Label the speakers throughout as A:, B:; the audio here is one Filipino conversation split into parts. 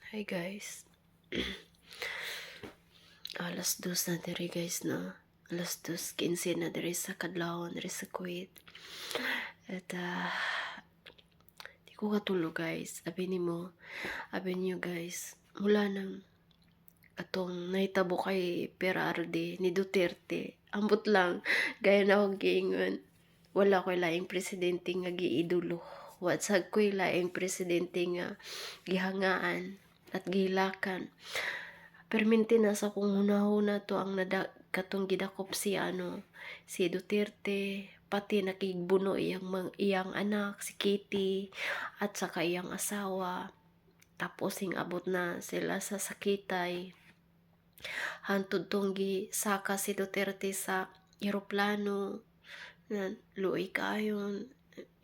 A: Hi guys. Alas 2 na diri guys na. Alas 2:15 na diri sa kadlawon diri sa Kuwait. At di ko katulog guys. Abi niyo guys. Mula nang atong nahitabo kay Perarde ni Duterte. Ambot lang gaya na akong giingon. Wala ko'y laing presidente nga giidolo. Watsag ko'y laing presidente nga gihangaan at gihilakan. Perminti na sa kung hunahuna to ang katong gidakop si Duterte, pati nakigbuno iyang anak si Kitty at saka iyang asawa. Tapos abot na sila sa sakitay. Hantod tong gisaka si Duterte sa eroplano na luoy kayon,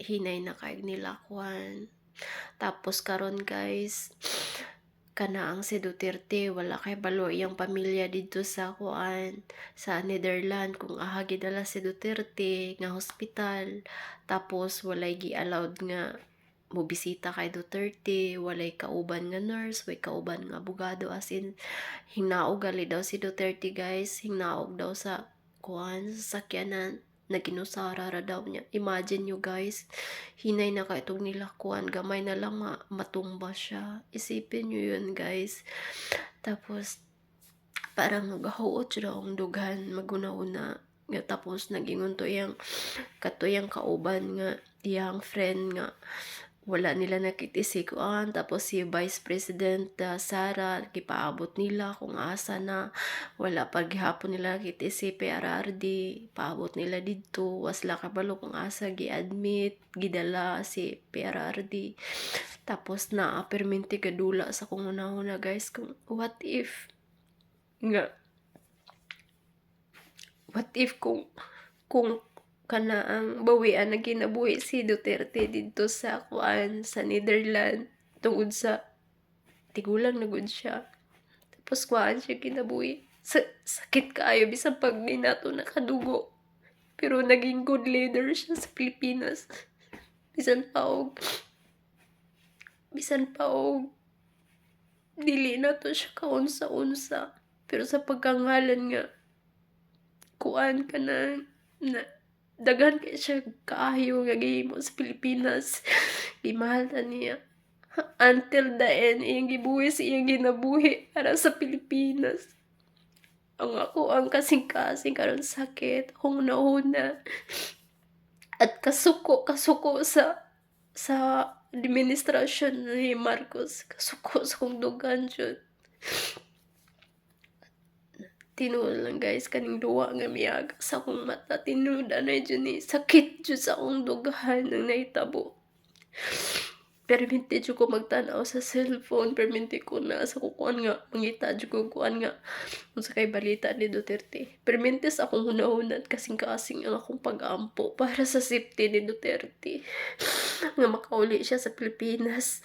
A: hinay na kay nila kuan. Tapos karon guys, kana ang si Duterte wala kay balo iyang pamilya dito sa kuan sa Netherlands kung aha gidala si Duterte nga hospital. Tapos walay gi-allowed nga mobisita kay Duterte, walay kauban nga nurse, way kauban nga abogado, as in hingnaog gali daw si Duterte guys, hingnaog daw sa kuan sa sakyanan, naginusara ra daw niya. Imagine nyo guys, hinay na ka itong nila kuan, gamay na lang matumba siya. Isipin nyo yun guys. Tapos parang magahuot siya ang dugan maguna-una nga. Tapos nagingon to iyang katuyang kauban nga iyang friend nga wala nila nakitisi-kuan. Tapos si Vice President Sara gipaabot nila kung asa na, wala pa gihapon nila nakitisi PRRD, paabot nila didto, wasla kabalo kung asa gi-admit gidala si PRRD. Tapos na perminti kadula sa kung una guys, kung what if kung kana ang bawian na kinabuhi si Duterte dito sa kuan sa Netherlands tungod sa tigulang na gud siya. Tapos kuan siya kinabuhi. Sakit kaayo bisan pag di nato nakadugo. Pero naging good leader siya sa Pilipinas. Bisan pa dili na to siya kaunsa-unsa. Pero sa pagkangalan nga kuan ka na daghan kay siya kaayo nga gihimo sa Pilipinas. Gimahal ta niya until the end, iyang gibuhis, iyang ginabuhi para sa Pilipinas. Ang kasing-kasing karon sakit, huna at kasuko sa administrasyon ni Marcos. Kasuko sa kong dugan jud. Tinuod lang guys, kaning duwa nga miyaga sa akong mata, tinuod na dyan sakit dyan sa akong dugahan ng naitabo. Perminti dyan ko magtanaw sa cellphone, perminti ko na sa kukuan nga, mangita dyan ko kuan nga, kung sa kay balita ni Duterte. Perminti sa akong hunahunat kasing-kasing ang akong pag-ampo para sa safety ni Duterte. Nga makauli siya sa Pilipinas.